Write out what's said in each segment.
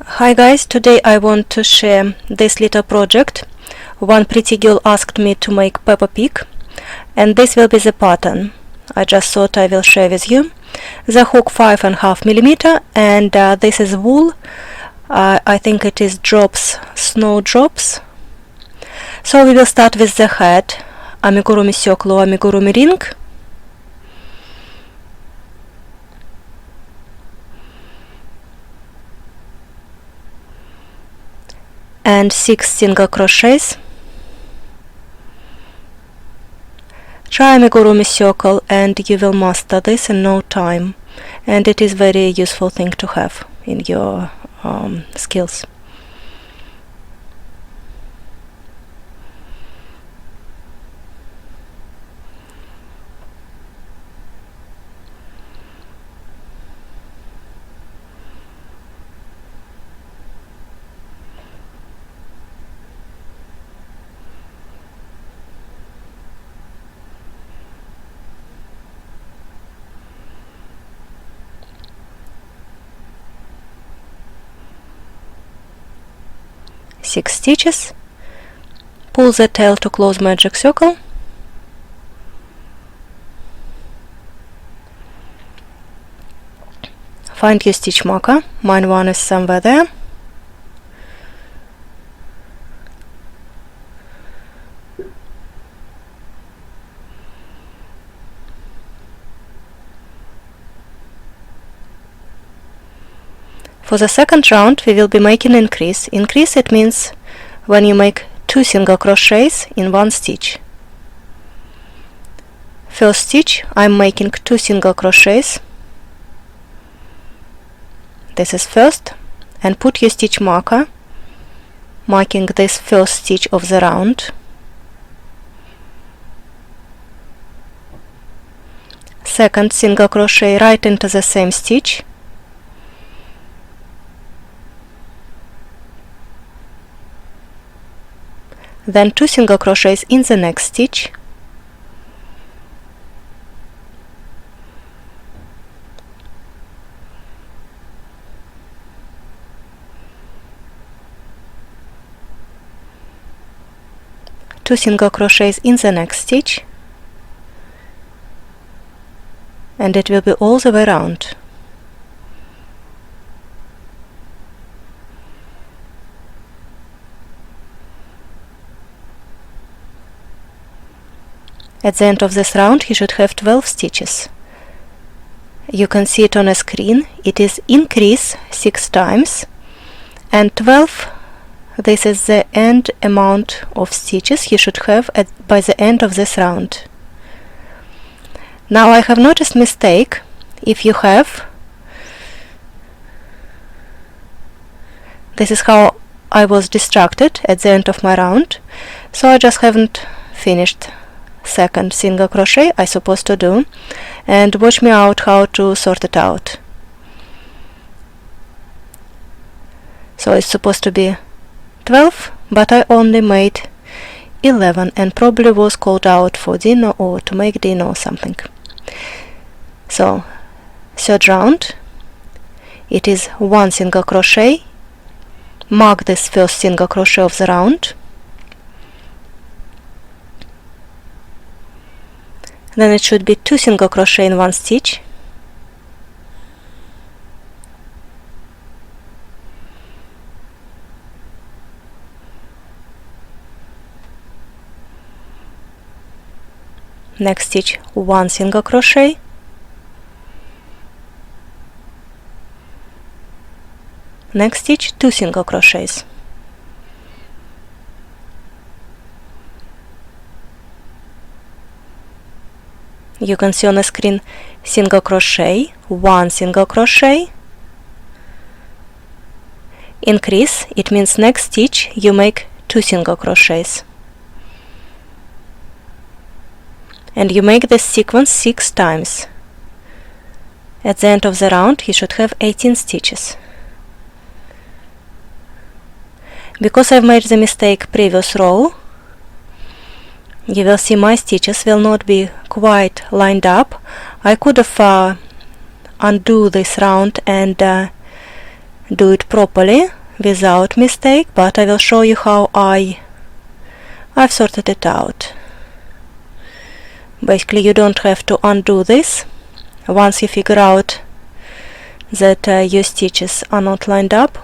Hi guys, today I want to share this little project. One pretty girl asked me to make Peppa Pig, and this will be the pattern. I just thought I will share with you. The hook 5.5 millimeter, and this is wool. I think it is drops, snow drops. So we will start with the head, Amigurumi circle or Amigurumi ring. And 6 single crochets. Try Amigurumi circle and you will master this in no time, and it is very useful thing to have in your skills. Six stitches. Pull the tail to close magic circle. Find your stitch marker. Mine one is somewhere there. For the second round we will be making increase. Increase, it means when you make 2 single crochets in one stitch. First stitch I'm making 2 single crochets. This is first, and put your stitch marker marking this first stitch of the round. Second single crochet right into the same stitch. Then 2 single crochets in the next stitch. Two single crochets in the next stitch, and it will be all the way around. At the end of this round you should have 12 stitches. You can see it on a screen. It is increase 6 times, and 12, this is the end amount of stitches you should have by the end of this round. Now I have noticed mistake. If you have, this is how I was distracted at the end of my round, so I just haven't finished second single crochet I supposed to do, and watch me out how to sort it out. So it's supposed to be 12, but I only made 11 and probably was called out for dinner or to make dinner or something. So third round, it is 1 single crochet. Mark this first single crochet of the round. Then it should be 2 single crochet in one stitch. Next stitch 1 single crochet. Next stitch 2 single crochets. You can see on the screen single crochet, 1 single crochet. Increase, it means next stitch you make 2 single crochets. And you make this sequence 6 times. At the end of the round you should have 18 stitches. Because I've made the mistake previous row, you will see my stitches will not be quite lined up. I could have undo this round and do it properly without mistake, but I will show you how I've sorted it out. Basically, you don't have to undo this once you figure out that your stitches are not lined up.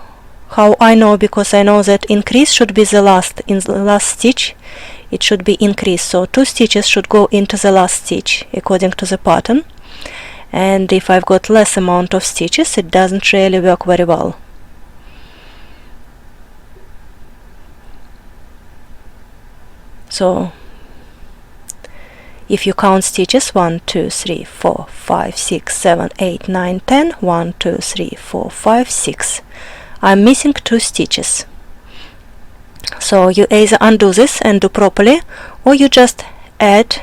How I know? Because I know that increase should be the last. In the last stitch it should be increase, so 2 stitches should go into the last stitch according to the pattern, and if I've got less amount of stitches it doesn't really work very well. So if you count stitches 1, 2, 3, 4, 5, 6, 7, 8, 9, 10, 1, 2, 3, 4, 5, 6, I'm missing 2 stitches. So you either undo this and do properly, or you just add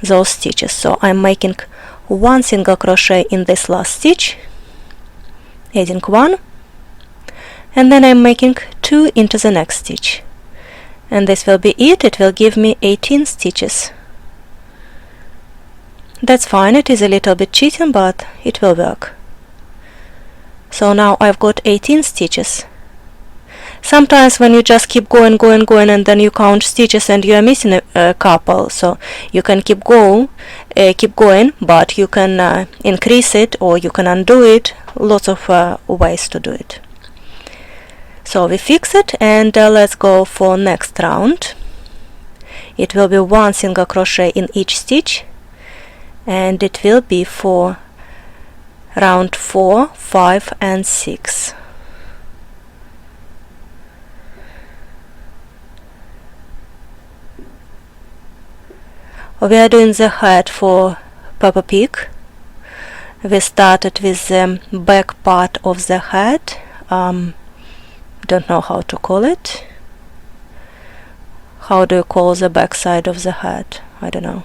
those stitches. So I'm making 1 single crochet in this last stitch, adding 1, and then I'm making 2 into the next stitch, and this will be it. It will give me 18 stitches. That's fine. It is a little bit cheating, but it will work. So now I've got 18 stitches. Sometimes when you just keep going and then you count stitches and you are missing a couple, so you can keep going, but you can increase it or you can undo it. Lots of ways to do it. So we fix it, and let's go for next round. It will be 1 single crochet in each stitch, and it will be for round 4, 5 and 6. We are doing the head for Peppa Pig. We started with the back part of the head. Don't know how to call it. How do you call the back side of the head? I don't know.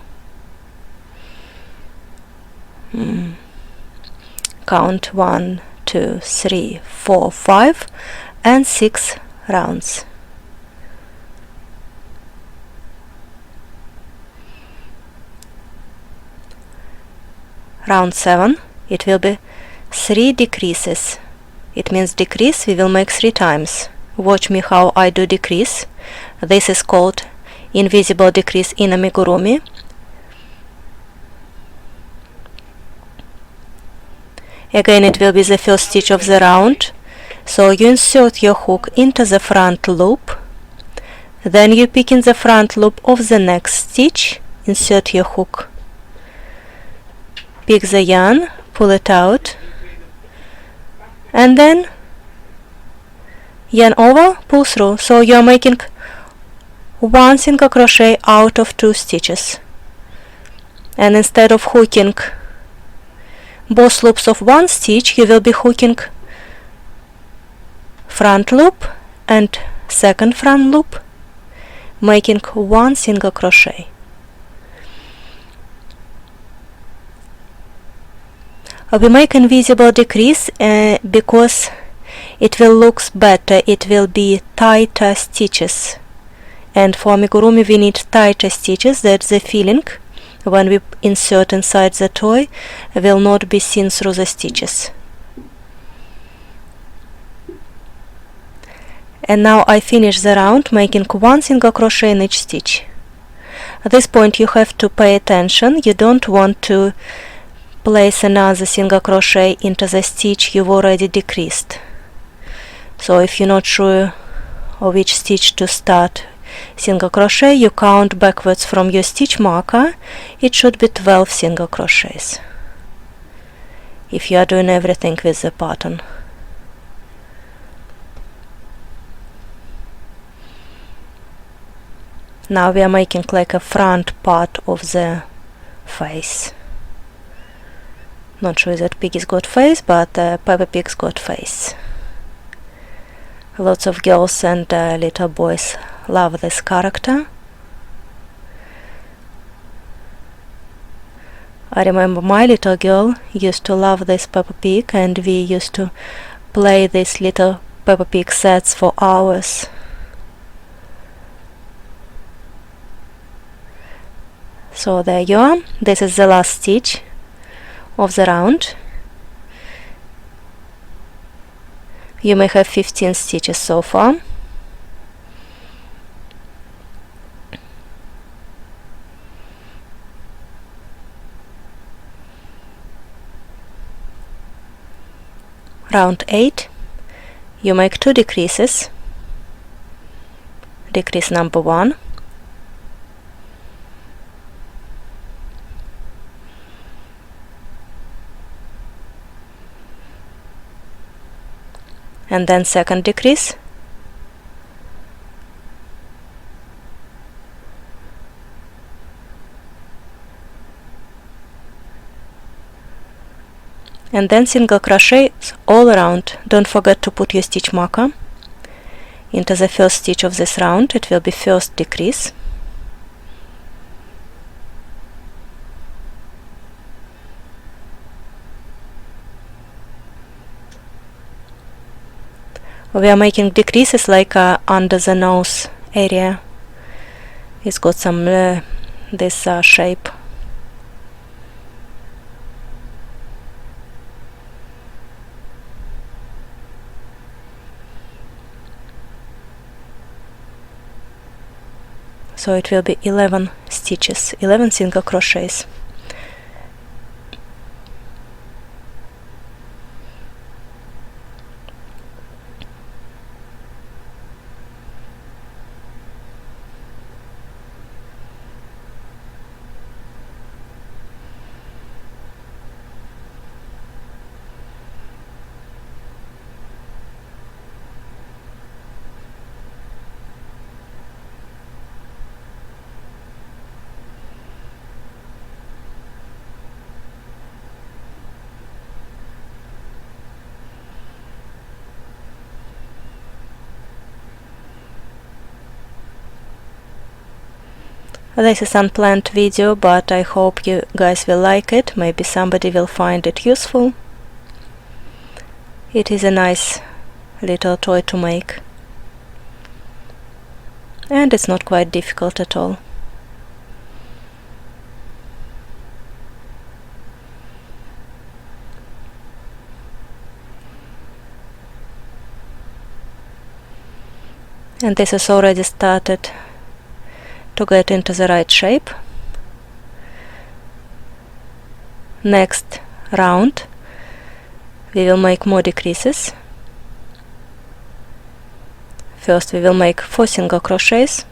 Count 1, 2, 3, 4, 5 and 6 rounds. Round 7, it will be 3 decreases. It means decrease we will make 3 times. Watch me how I do decrease. This is called invisible decrease in Amigurumi. Again, it will be the first stitch of the round. So you insert your hook into the front loop, then you pick in the front loop of the next stitch, insert your hook, pick the yarn, pull it out, and then yarn over, pull through. So you are making 1 single crochet out of 2 stitches, and instead of hooking both loops of 1 stitch, you will be hooking front loop and second front loop, making 1 single crochet. We make invisible decrease because it will look better. It will be tighter stitches, and for Amigurumi we need tighter stitches. That's the feeling when we insert inside the toy will not be seen through the stitches. And now I finish the round making 1 single crochet in each stitch. At this point you have to pay attention. You don't want to place another single crochet into the stitch you've already decreased. So if you're not sure of which stitch to start single crochet, you count backwards from your stitch marker. It should be 12 single crochets if you are doing everything with the pattern. Now we are making like a front part of the face. Not sure that Piggy's got face, but Peppa Pig's got face. Lots of girls and little boys love this character. I remember my little girl used to love this Peppa Pig, and we used to play these little Peppa Pig sets for hours. So there you are. This is the last stitch of the round. You may have 15 stitches so far. Round 8, you make 2 decreases. Decrease number 1, and then second decrease, and then single crochet all around. Don't forget to put your stitch marker into the first stitch of this round. It will be first decrease, we are making decreases like under the nose area. It's got some this shape. So it will be 11 stitches, 11 single crochets. This is unplanned video, but I hope you guys will like it. Maybe somebody will find it useful. It is a nice little toy to make, and it's not quite difficult at all. And this is already started to get into the right shape. Next round we will make more decreases. First we will make 4 single crochets,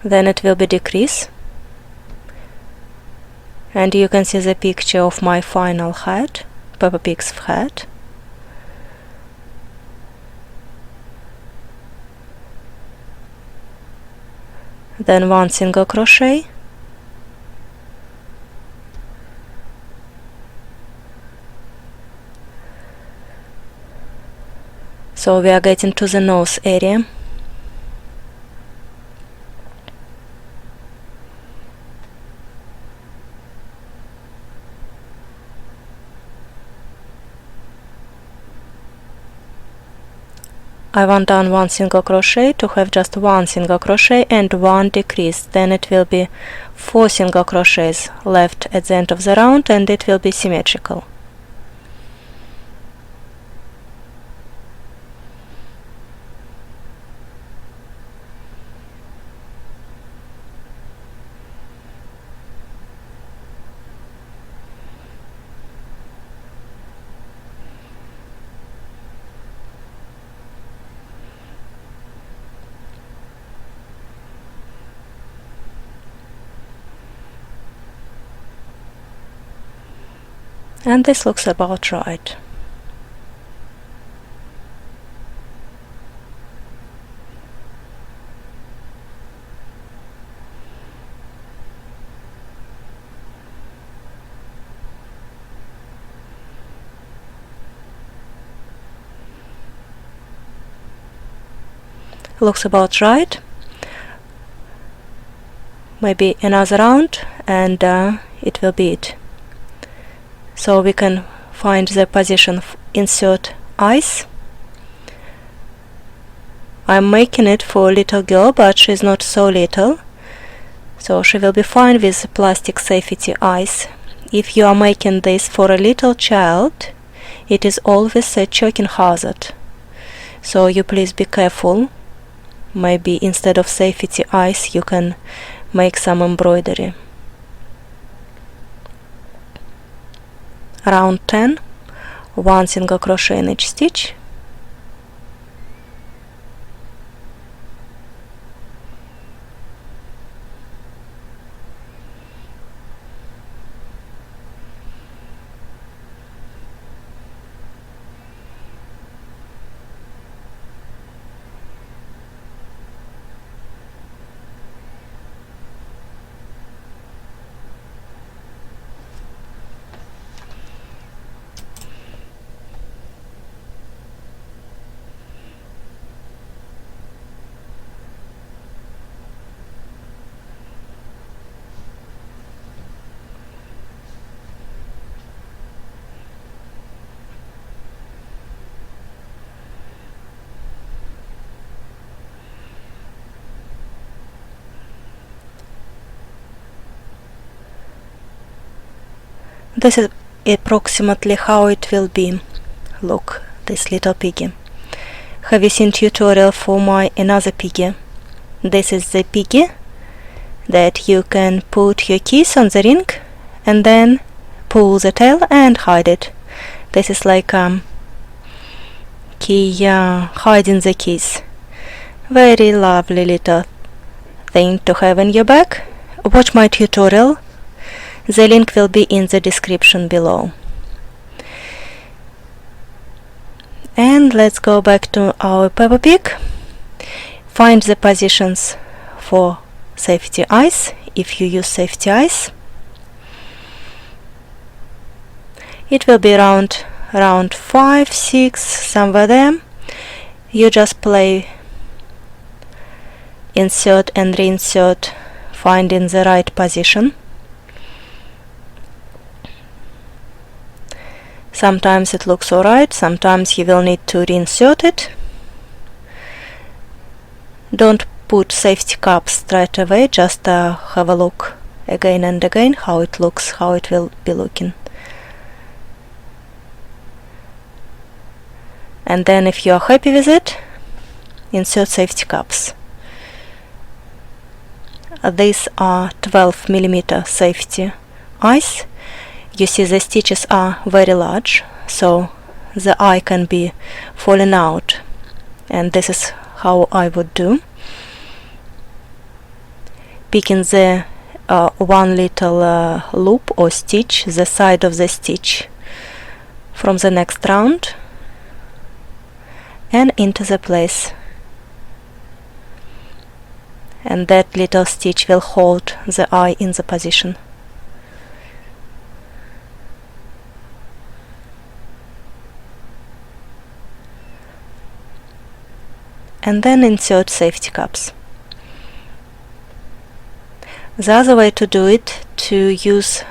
then it will be decrease, and you can see the picture of my final hat, Peppa Pig's hat. Then 1 single crochet, so we are getting to the nose area. I want down 1 single crochet to have just 1 single crochet and 1 decrease. Then it will be 4 single crochets left at the end of the round, and it will be symmetrical. And this looks about right. Looks about right. maybe another round, and it will be it. So we can find the position, insert eyes. I'm making it for a little girl, but she's not so little, so she will be fine with plastic safety eyes. If you are making this for a little child, it is always a choking hazard, so you please be careful. Maybe instead of safety eyes you can make some embroidery. Round 10, 1 single crochet in each stitch. This is approximately how it will be. Look, this little piggy. Have you seen tutorial for my another piggy? This is the piggy that you can put your keys on the ring and then pull the tail and hide it. This is like key hiding the keys. Very lovely little thing to have in your bag. Watch my tutorial. The link will be in the description below. And let's go back to our Peppa Pig. Find the positions for safety eyes if you use safety eyes. It will be around 5, 6, somewhere there. You just play insert and reinsert, finding the right position. Sometimes it looks alright, sometimes you will need to reinsert it. Don't put safety caps straight away, just have a look again and again how it looks, how it will be looking. And then if you are happy with it, insert safety caps. These are 12mm safety eyes. You see the stitches are very large, so the eye can be falling out, and this is how I would do. Picking the one little loop or stitch, the side of the stitch from the next round and into the place, and that little stitch will hold the eye in the position. And then insert safety caps. The other way to do it, to use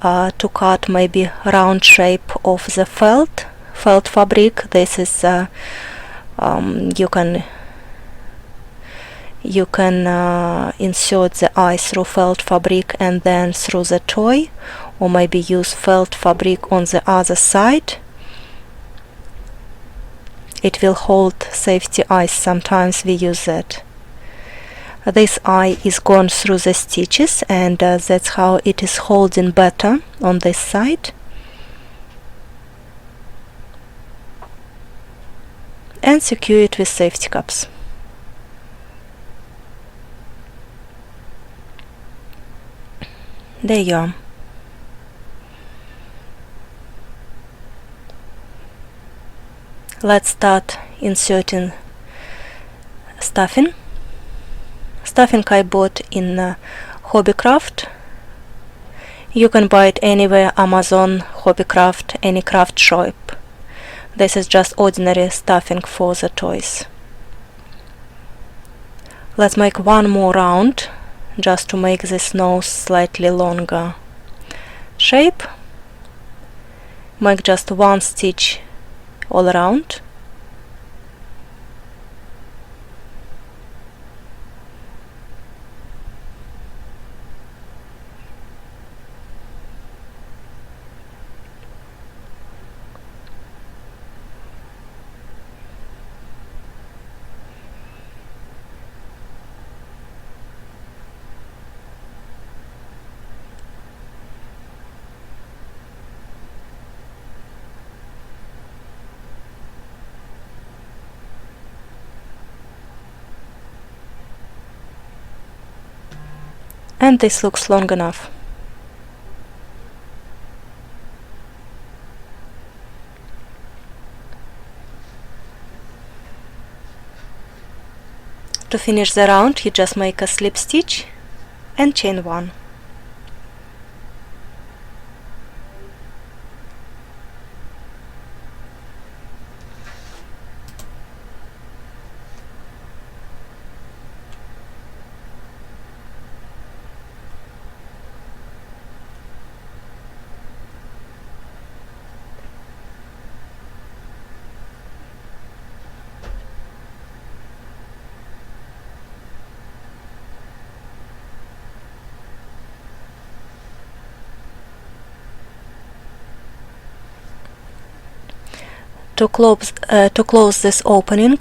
to cut maybe round shape of the felt fabric. This is you can insert the eye through felt fabric and then through the toy, or maybe use felt fabric on the other side. It will hold safety eyes, sometimes we use that. This eye is gone through the stitches, and that's how it is holding better on this side. And secure it with safety caps. There you are. Let's start inserting stuffing. Stuffing I bought in Hobbycraft. You can buy it anywhere, Amazon, Hobbycraft, any craft shop. This is just ordinary stuffing for the toys. Let's make one more round, just to make this nose slightly longer shape. Make just one stitch all around. And this looks long enough. To finish the round, you just make a slip stitch and chain 1. To close this opening,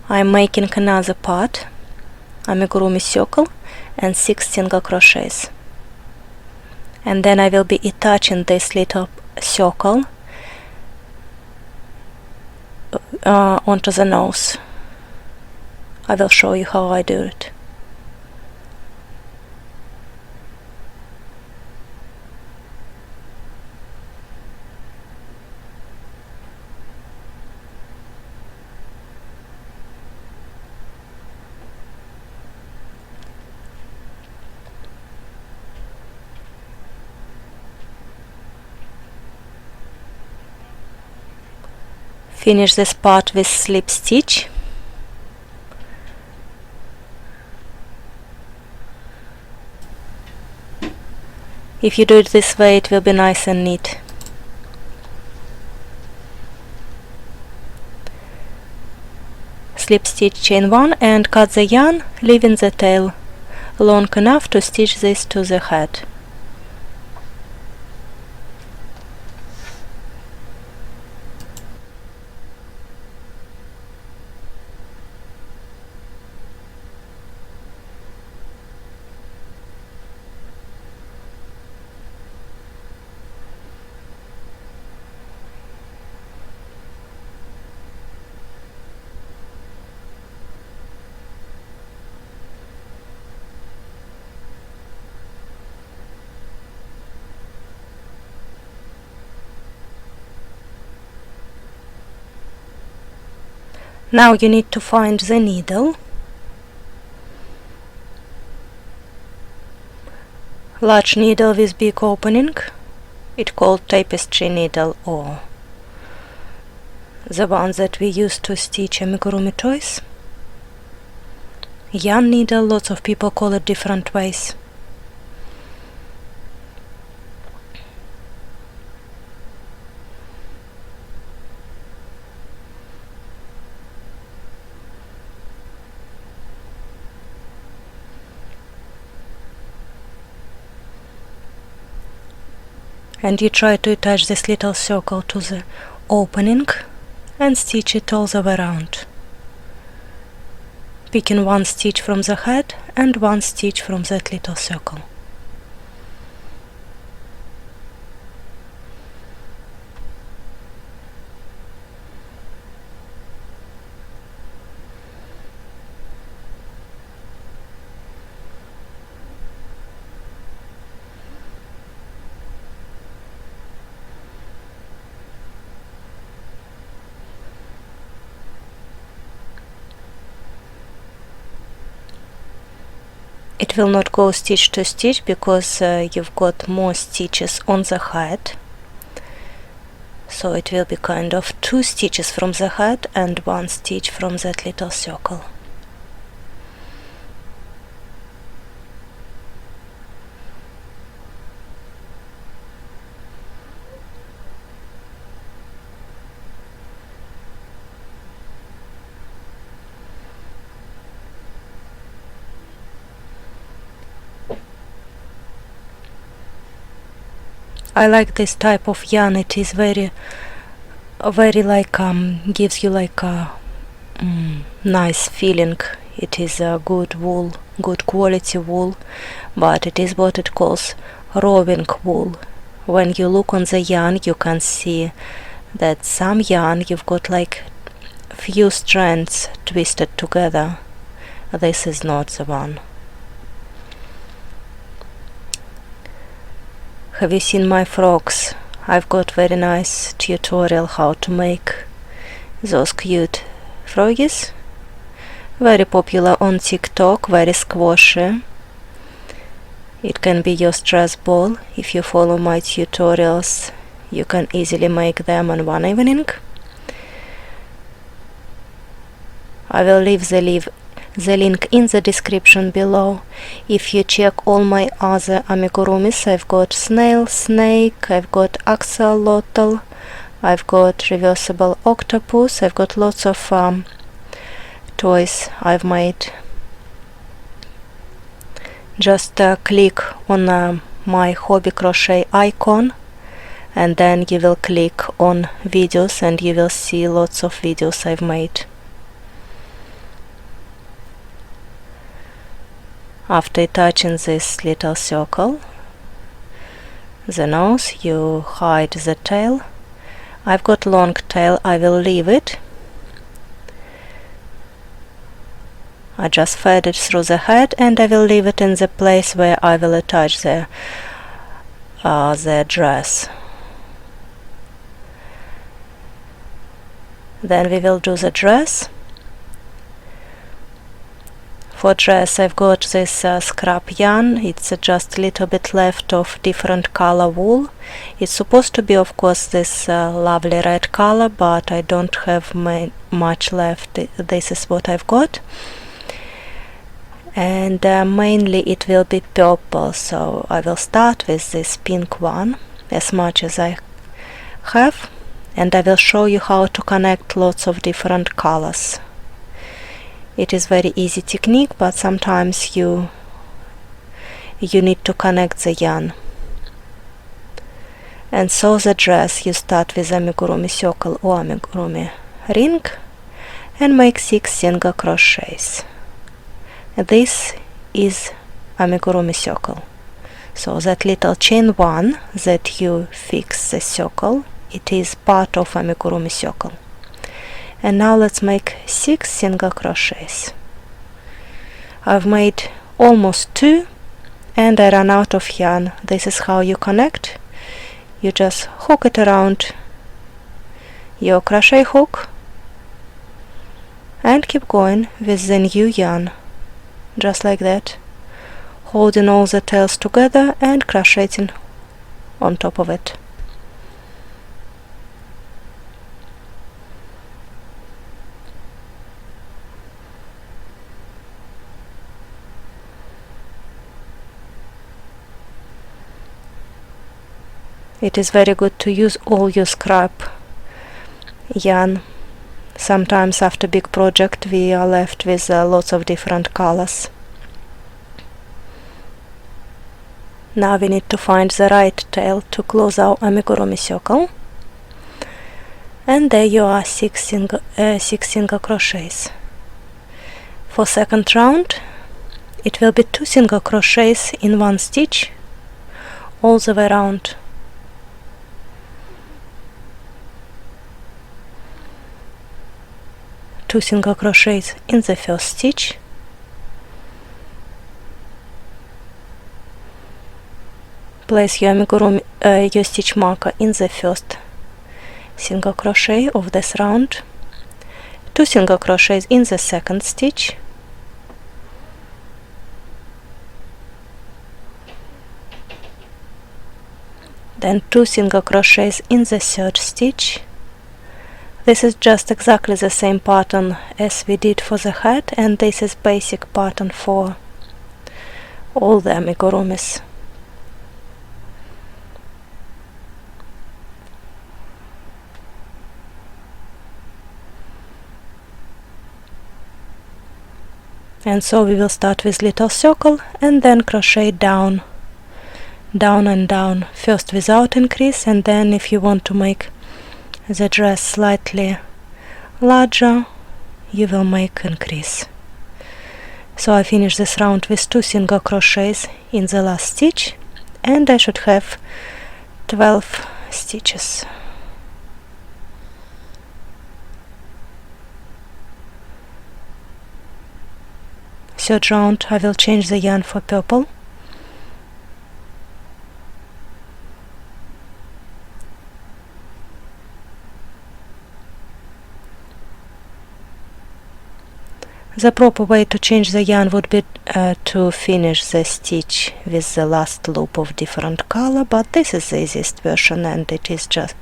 I'm making another part, amigurumi circle and 6 single crochets, and then I will be attaching this little circle onto the nose. I will show you how I do it. Finish this part with slip stitch. If you do it this way, it will be nice and neat. Slip stitch, chain 1 and cut the yarn, leaving the tail long enough to stitch this to the head. Now you need to find the needle, large needle with big opening, it's called tapestry needle, or the one that we use to stitch amigurumi toys. Yarn needle, lots of people call it different ways. And you try to attach this little circle to the opening and stitch it all the way around, picking one stitch from the head and one stitch from that little circle. It will not go stitch to stitch because you've got more stitches on the head, so it will be kind of 2 stitches from the head and 1 stitch from that little circle. I like this type of yarn. It is very like gives you like a nice feeling. It is a good wool, good quality wool, but it is what it calls roving wool. When you look on the yarn, you can see that some yarn you've got like few strands twisted together. This is not the one. Have you seen my frogs? I've got very nice tutorial how to make those cute froggies. Very popular on TikTok, very squashy. It can be your stress ball. If you follow my tutorials, you can easily make them in one evening. I will leave the link in the description below. If you check all my other amigurumis, I've got snail, snake, I've got axolotl, I've got reversible octopus, I've got lots of toys I've made. Just click on my Hobbi crochet icon, and then you will click on videos and you will see lots of videos I've made. After touching this little circle, the nose, you hide the tail. I've got long tail, I will leave it. I just fed it through the head, and I will leave it in the place where I will attach the dress. Then we will do the dress. For dress, I've got this scrap yarn. It's just a little bit left of different color wool. It's supposed to be, of course, this lovely red color, but I don't have much left. This is what I've got. And mainly it will be purple, so I will start with this pink one, as much as I have, and I will show you how to connect lots of different colors. It is very easy technique, but sometimes you need to connect the yarn. And so the dress, you start with amigurumi circle or amigurumi ring and make 6 single crochets. This is amigurumi circle. So that little chain 1 that you fix the circle, it is part of amigurumi circle. And now let's make 6 single crochets. I've made almost 2 and I ran out of yarn. This is how you connect. You just hook it around your crochet hook and keep going with the new yarn, just like that, holding all the tails together and crocheting on top of it. It is very good to use all your scrap yarn. Sometimes after big project we are left with lots of different colors. Now we need to find the right tail to close our amigurumi circle. And there you are, 6 single crochets. For second round it will be 2 single crochets in one stitch all the way around. Two single crochets in the first stitch, place your amigurumi your stitch marker in the first single crochet of this round, 2 single crochets in the second stitch, then 2 single crochets in the third stitch. This is just exactly the same pattern as we did for the head, and this is basic pattern for all the amigurumis. And so we will start with little circle and then crochet down down and down, first without increase, and then if you want to make the dress slightly larger, you will make increase. So I finish this round with 2 single crochets in the last stitch, and I should have 12 stitches. Third round I will change the yarn for purple. The proper way to change the yarn would be to finish the stitch with the last loop of different color, but this is the easiest version, and it is just,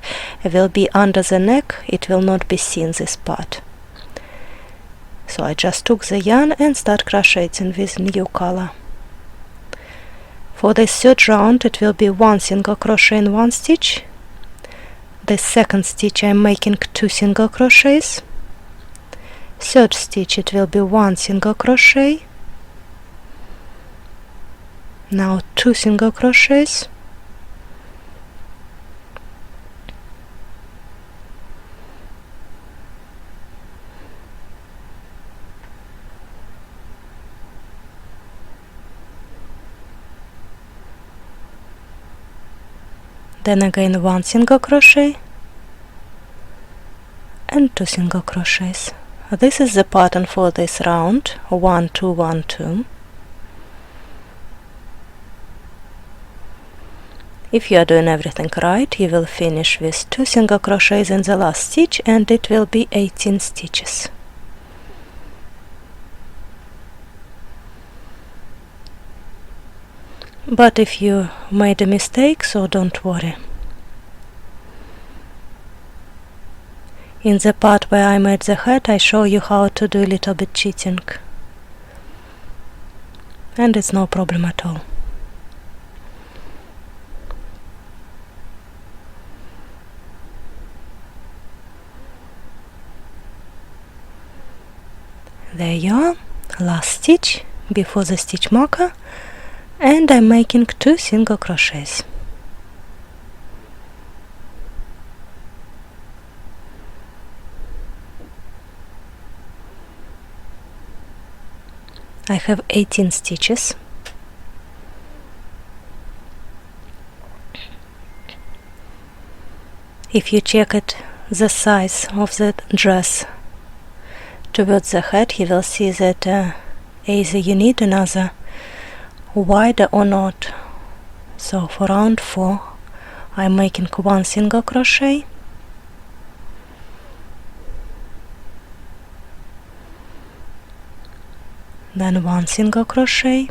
it will be under the neck, it will not be seen this part. So I just took the yarn and start crocheting with new color. For this third round it will be 1 single crochet in 1 stitch. The second stitch I am making 2 single crochets. Third stitch it will be 1 single crochet. Now 2 single crochets. Then again 1 single crochet and 2 single crochets. This is the pattern for this round, 1 2 1 2. If you are doing everything right, you will finish with 2 single crochets in the last stitch, and it will be 18 stitches. But if you made a mistake, so don't worry. In the part where I made the hat, I show you how to do a little bit cheating, and it's no problem at all. There you are, last stitch before the stitch marker, and I'm making 2 single crochets. I have 18 stitches. If you check it, the size of the dress towards the head, you will see that either you need another wider or not. So for round 4 I'm making 1 single crochet, then 1 single crochet,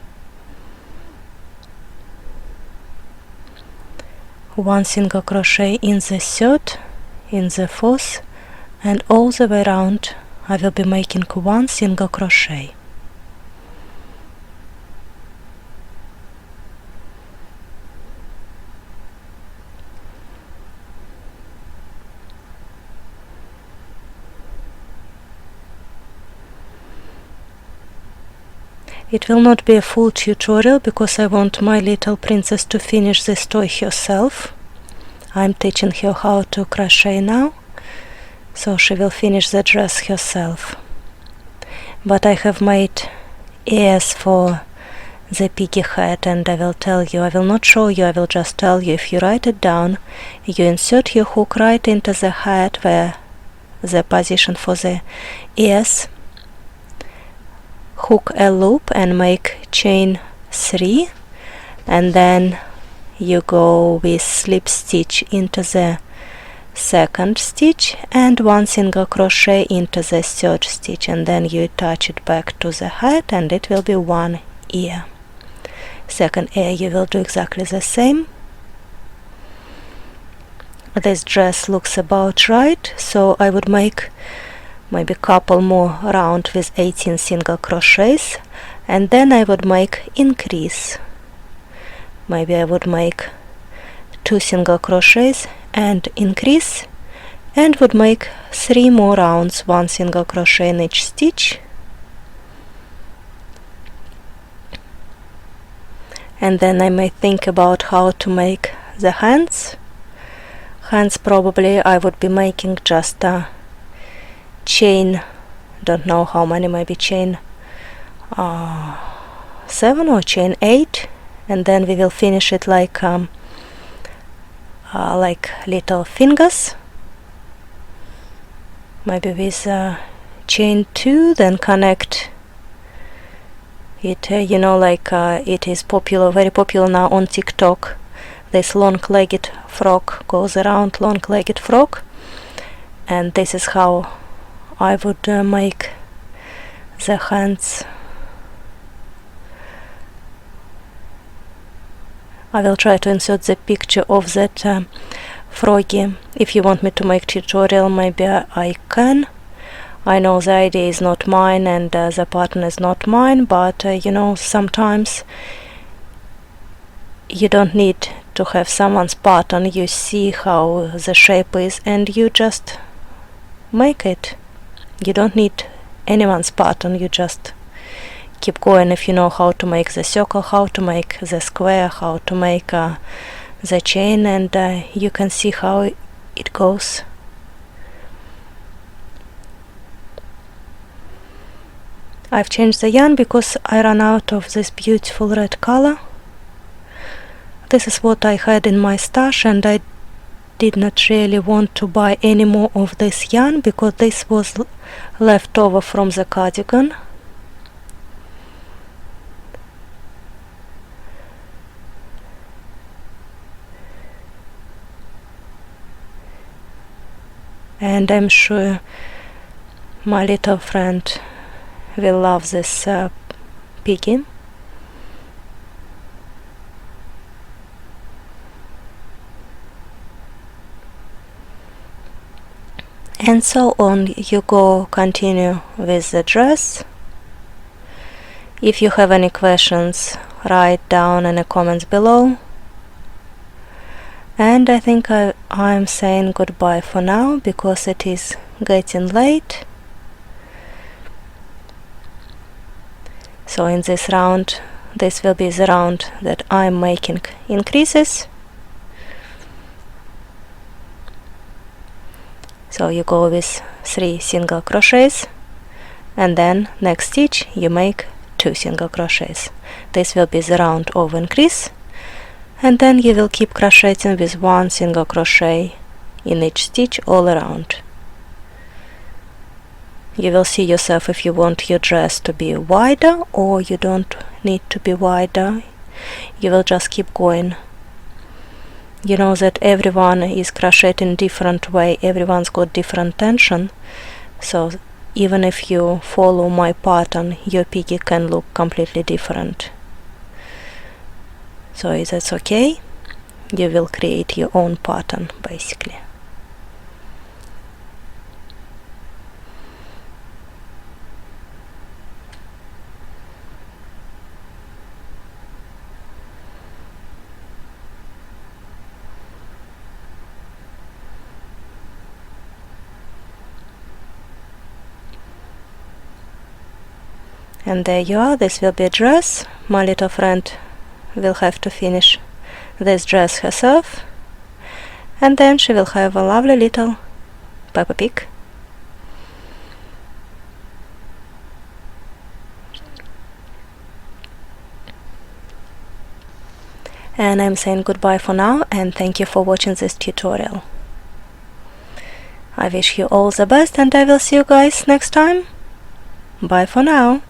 1 single crochet in the third, in the fourth, and all the way around I will be making 1 single crochet. It will not be a full tutorial because I want my little princess to finish this toy herself. I'm teaching her how to crochet now, so she will finish the dress herself. But I have made ears for the piggy head, and I will tell you, I will not show you, I will just tell you. If you write it down, you insert your hook right into the head where the position for the ears, hook a loop and make chain 3, and then you go with slip stitch into the second stitch and 1 single crochet into the third stitch, and then you attach it back to the head, and it will be 1 ear. Second ear you will do exactly the same. This dress looks about right, so I would make maybe a couple more round with 18 single crochets, and then I would make increase. Maybe I would make 2 single crochets and increase, and would make 3 more rounds, 1 single crochet in each stitch, and then I may think about how to make the hands. Hands probably I would be making just a chain, don't know how many, maybe chain 7 or chain 8, and then we will finish it like little fingers, maybe with chain 2, then connect it, you know, like it is popular, very popular now on TikTok. This long-legged frog goes around, long-legged frog, and this is how I would make the hands. I will try to insert the picture of that froggy. If you want me to make tutorial, maybe I can. I know the idea is not mine and the pattern is not mine, but you know, sometimes you don't need to have someone's pattern. You see how the shape is and you just make it. You don't need anyone's pattern, you just keep going. If you know how to make the circle, how to make the square, how to make the chain, and you can see how it goes. I've changed the yarn because I ran out of this beautiful red color. This is what I had in my stash, and I did not really want to buy any more of this yarn because this was left over from the cardigan. And I'm sure my little friend will love this piggy. And so on you go, continue with the dress. If you have any questions, write down in the comments below. And I think I'm saying goodbye for now because it is getting late. So in this round, this will be the round that I'm making increases. So you go with 3 single crochets, and then next stitch you make 2 single crochets. This will be the round of increase, and then you will keep crocheting with 1 single crochet in each stitch all around. You will see yourself if you want your dress to be wider or you don't need to be wider. You will just keep going. You know that everyone is crocheting different way, everyone's got different tension, so even if you follow my pattern, your piggy can look completely different. So that's okay, you will create your own pattern basically. And there you are, this will be a dress. My little friend will have to finish this dress herself, and then she will have a lovely little Peppa Pig. And I'm saying goodbye for now, and thank you for watching this tutorial. I wish you all the best, and I will see you guys next time. Bye for now.